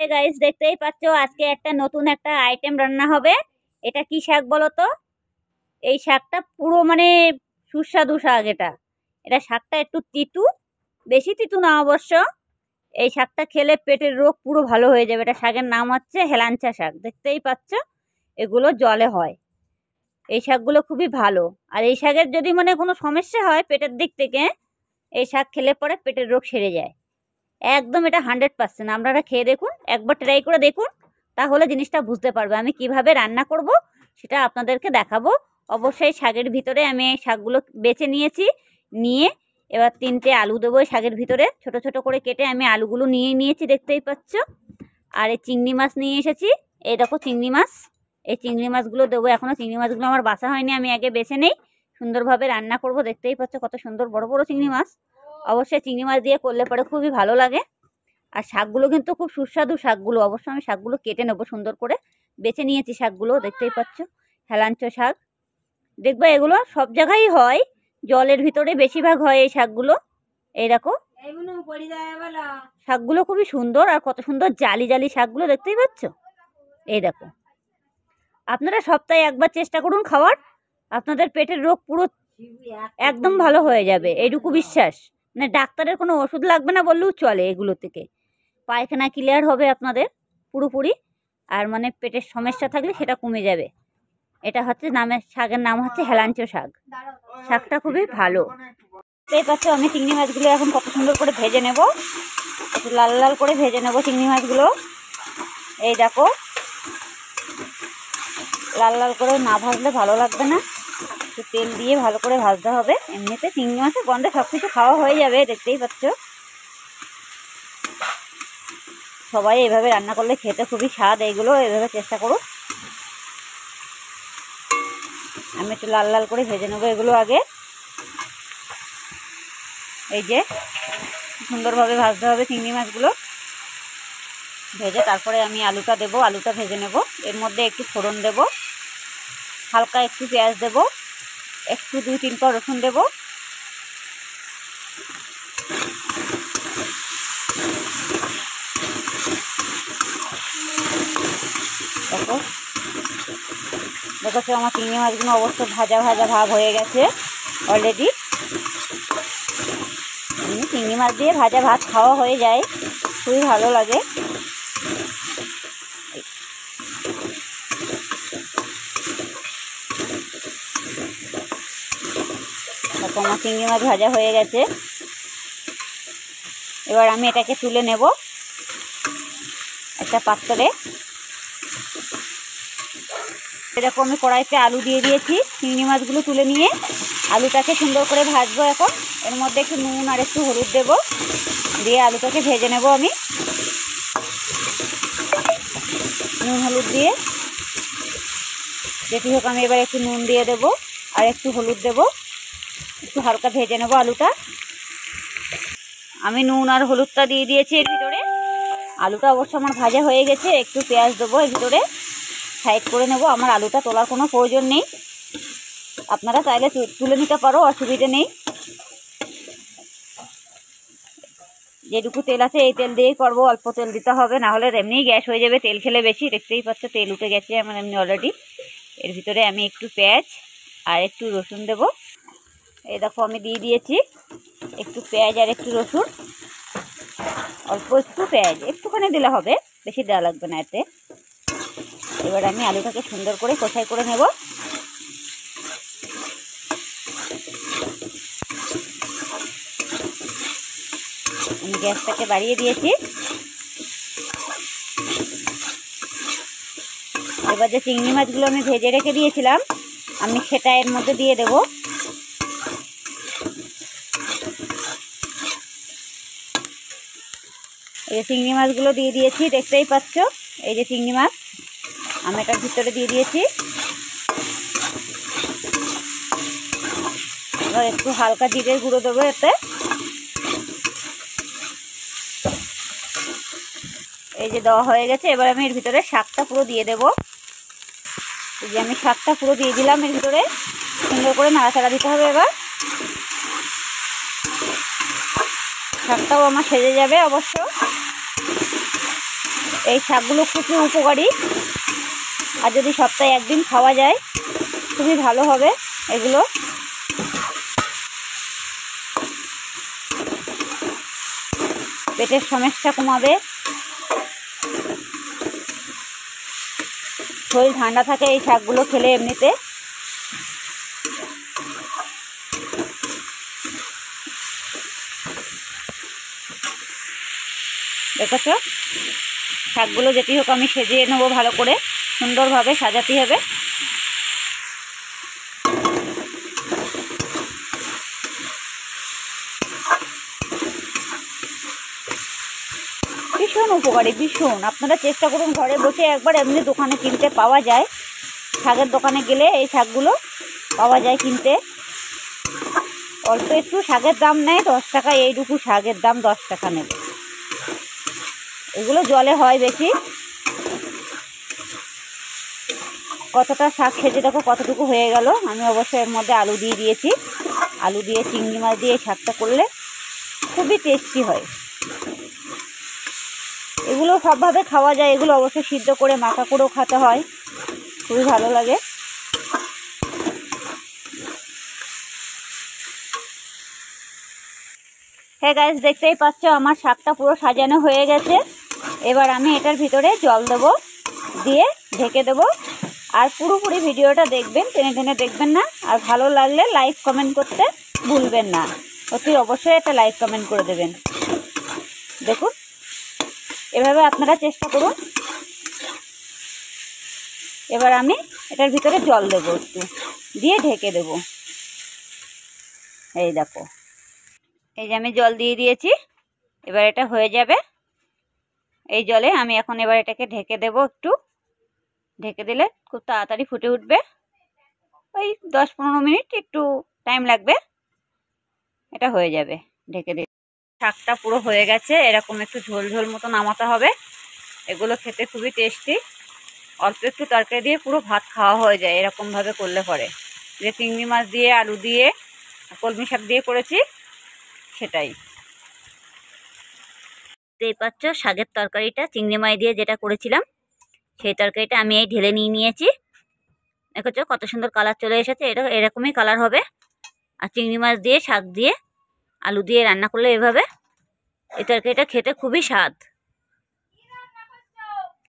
Guys দেখতেই পাচ্ছ আজকে একটা নতুন একটা আইটেম রান্না হবে। এটা কি শাক বলো তো? এই শাকটা পুরো সুস্বাদু শাক। এটা শাকটা একটু তিতু, বেশি তিতু না অবশ্য। এই শাকটা খেলে পেটের রোগ পুরো ভালো হয়ে যাবে। এটা শাকের নাম হচ্ছে হেলাঞ্চা শাক। দেখতেই পাচ্ছ এগুলো জলে হয়। এই শাকগুলো খুবই ভালো। আর এই শাকের যদি কোনো সমস্যা হয় পেটের দিক থেকে, এই শাক খেলে পরে পেটের রোগ সেরে যায় একদম। এটা 100%। আপনারা খেয়ে দেখুন, একবার ট্রাই করে দেখুন, তাহলে জিনিসটা বুঝতে পারবে। আমি কিভাবে রান্না করব সেটা আপনাদেরকে দেখাবো। অবশ্যই শাকের ভিতরে আমি এই শাকগুলো বেছে নিয়েছি। নিয়ে এবার 3টে আলু দেবো এই শাকের ভিতরে, ছোট ছোট করে কেটে আমি আলুগুলো নিয়ে নিয়েছি, দেখতেই পাচ্ছ। আর এই চিংড়ি মাছ নিয়ে এসেছি। এই দেখো চিংড়ি মাছ। এই চিংড়ি মাছগুলো দেবো। এখনও চিংড়ি মাছগুলো আমার বাছা হয়নি, আমি আগে বেছে নেই। সুন্দরভাবে রান্না করব। দেখতেই পাচ্ছ কত সুন্দর বড় বড় চিংড়ি মাছ। অবশ্যই চিংড়ি মাছ দিয়ে করলে পরে খুবই ভালো লাগে। আর শাকগুলো কিন্তু খুব সুস্বাদু শাকগুলো। অবশ্যই আমি শাকগুলো কেটে নেবো, সুন্দর করে বেছে নিয়েছি শাকগুলো, দেখতেই পাচ্ছ। হেলাঞ্চ শাক, দেখবে এগুলো সব জায়গায় হয়, জলের ভিতরে বেশিরভাগ হয় এই শাকগুলো। এই দেখো শাকগুলো খুবই সুন্দর, আর কত সুন্দর জালি জালি শাকগুলো, দেখতেই পাচ্ছ। এই দেখো, আপনারা সপ্তাহে একবার চেষ্টা করুন খাওয়ার, আপনাদের পেটের রোগ পুরো একদম ভালো হয়ে যাবে, এইটুকু বিশ্বাস। ডাক্তারের কোনো ওষুধ লাগবে না বললেও চলে। এগুলো থেকে পায়খানা ক্লিয়ার হবে আপনাদের পুরোপুরি। আর পেটের সমস্যা থাকলে সেটা কমে যাবে। এটা হচ্ছে শাকের নাম হচ্ছে হেলাঞ্চ শাক। শাকটা খুবই ভালো। এই পাচ্ছ আমি চিংড়ি মাছগুলো এখন কত সুন্দর করে ভেজে নেব, একটু লাল লাল করে ভেজে নেব চিংড়ি মাছগুলো। এই দেখো, লাল লাল করে না ভাজলে ভালো লাগবে না, একটু তেল দিয়ে ভালো করে ভাজতে হবে। এমনিতে চিংড়ি মাছের গন্ধে সব কিছু খাওয়া হয়ে যাবে, দেখতেই পাচ্ছ। সবাই এইভাবে রান্না করলে খেতে খুবই স্বাদ। এইগুলো এইভাবে চেষ্টা করুন। আমি একটু লাল লাল করে ভেজে নেবো এগুলো আগে। এই যে সুন্দরভাবে ভাজতে হবে চিংড়ি মাছগুলো। ভেজে তারপরে আমি আলুটা দেবো, আলুটা ভেজে নেব। এর মধ্যে একটু ফোড়ন দেব, হালকা একটু পেঁয়াজ দেব, একটু 2-3 কোয়া রসুন দেব। দেখো দেখো আমার চিংড়ি মাছগুলো অবশ্য ভাজা ভাজা ভাব হয়ে গেছে অলরেডি। চিংড়ি মাছ দিয়ে ভাজা ভাত খাওয়া হয়ে যায়, খুবই ভালো লাগে। দেখো আমার চিংড়ি মাছ ভাজা হয়ে গেছে। এবার আমি এটাকে তুলে নেব একটা পাত্রে। এরকম আমি কড়াইতে আলু দিয়ে দিয়েছি। চিংড়ি মাছগুলো তুলে নিয়ে আলুটাকে সুন্দর করে ভাজবো এখন। এর মধ্যে একটু নুন আর একটু হলুদ দেব, দিয়ে আলুটাকে ভেজে নেব আমি। নুন হলুদ দিয়ে যেটি হোক, আমি এবার একটু নুন দিয়ে দেব আর একটু হলুদ দেব, একটু হালকা ভেজে নেব আলুটা। আমি নুন আর হলুদটা দিয়ে দিয়েছি এর ভিতরে। আলুটা অবশ্য আমার ভাজা হয়ে গেছে। একটু পেঁয়াজ দেবো এর ভিতরে, সাইড করে নেব। আমার আলুটা তোলার কোনো প্রয়োজন নেই, আপনারা চাইলে তুলে নিতে পারো, অসুবিধে নেই। যেটুকু তেল আছে এই তেল দিয়েই করবো, অল্প তেল দিতে হবে, না হলে এমনিই গ্যাস হয়ে যাবে তেল খেলে বেশি। দেখতেই পাচ্ছ তেল উঠে গেছে আমার এমনি অলরেডি। এর ভিতরে আমি একটু পেঁয়াজ আর একটু রসুন দেব। এই দেখো আমি দিয়ে দিয়েছি একটু পেঁয়াজ আর একটু রসুন, অল্প একটু পেঁয়াজ, একটুখানি দিলে হবে, বেশি দেওয়া লাগবে না এতে। এবার আমি আলুটাকে সুন্দর করে কষাই করে নেব। আমি গ্যাসটাকে বাড়িয়ে দিয়েছি। এবার যে চিংড়ি মাছগুলো আমি ভেজে রেখে দিয়েছিলাম, আমি সেটা এর মধ্যে দিয়ে দেব। এই যে চিংড়ি মাছগুলো দিয়ে দিয়েছি, দেখতেই পাচ্ছ। এই যে চিংড়ি মাছ আমি এটার ভিতরে দিয়ে দিয়েছি। এবার একটু হালকা জিরের গুঁড়ো দেবো এতে। এই যে দেওয়া হয়ে গেছে। এবার আমি এর ভিতরে শাকটা পুরো দিয়ে দেব। এই যে আমি শাকটা পুরো দিয়ে দিলাম এর ভিতরে। সুন্দর করে নাড়াচাড়া দিতে হবে। এবার শাকটাও আমার সেজে যাবে অবশ্য। এই শাকগুলো খুবই উপকারী, আর যদি সপ্তাহে একদিন খাওয়া যায় খুবই ভালো হবে। এগুলো পেটের সমস্যা কমাবে, শরীর ঠান্ডা থাকে এই শাকগুলো খেলে এমনিতে। দেখেছো, শাকগুলো যেটি হোক আমি সেজিয়ে নেবো ভালো করে, সুন্দরভাবে সাজাতে হবে। ভীষণ উপকারী, ভীষণ। আপনারা চেষ্টা করুন ঘরে বসে একবার, এমনি দোকানে কিনতে পাওয়া যায়, শাকের দোকানে গেলে এই শাকগুলো পাওয়া যায় কিনতে। অল্প একটু শাকের দাম নেয় 10 টাকা, এইটুকু শাকের দাম 10 টাকা নেবে। এগুলো জলে হয় বেশি। কতটা শাক খেতে দেখো কতটুকু হয়ে গেল। আমি অবশ্যই এর মধ্যে আলু দিয়ে দিয়েছি। আলু দিয়ে চিংড়ি মাছ দিয়ে শাকটা করলে খুবই টেস্টি হয়। এগুলো সবভাবে খাওয়া যায়, এগুলো অবশ্যই সিদ্ধ করে মাখা করেও খেতে হয়, খুবই ভালো লাগে। হ্যাঁ গাইস, দেখতেই পাচ্ছ আমার শাকটা পুরো সাজানো হয়ে গেছে। এবার আমি এটার ভিতরে জল দেবো, দিয়ে ঢেকে দেবো। আর পুরোপুরি ভিডিওটা দেখবেন, টেনে টেনে দেখবেন না। আর ভালো লাগলে লাইক কমেন্ট করতে ভুলবেন না, অতি অবশ্যই একটা লাইক কমেন্ট করে দেবেন। দেখুন, এভাবে আপনারা চেষ্টা করুন। এবার আমি এটার ভিতরে জল দেবো, একটু দিয়ে ঢেকে দেবো। এই দেখো, এই যে আমি জল দিয়ে দিয়েছি। এবার এটা হয়ে যাবে এই জলে। আমি এখন এবার এটাকে ঢেকে দেবো, একটু ঢেকে দিলে খুব তাড়াতাড়ি ফুটে উঠবে। ওই 10-15 মিনিট একটু টাইম লাগবে, এটা হয়ে যাবে ঢেকে দিলে। শাকটা পুরো হয়ে গেছে, এরকম একটু ঝোল ঝোল মতো নামাতে হবে। এগুলো খেতে খুবই টেস্টি। অল্প একটু তরকারি দিয়ে পুরো ভাত খাওয়া হয়ে যায় এরকমভাবে করলে পরে। যে চিংড়ি মাছ দিয়ে, আলু দিয়ে, কলমি শাক দিয়ে করেছি সেটাই। দেখতেই পাচ্ছ শাকের তরকারিটা চিংড়ি মাছ দিয়ে যেটা করেছিলাম সেই তরকারিটা আমি এই ঢেলে নিয়ে নিয়েছি। দেখেছো কত সুন্দর কালার চলে এসেছে, এটা এরকমই কালার হবে। আর চিংড়ি মাছ দিয়ে, শাক দিয়ে, আলু দিয়ে রান্না করলে এভাবে এই তরকারিটা খেতে খুবই স্বাদ।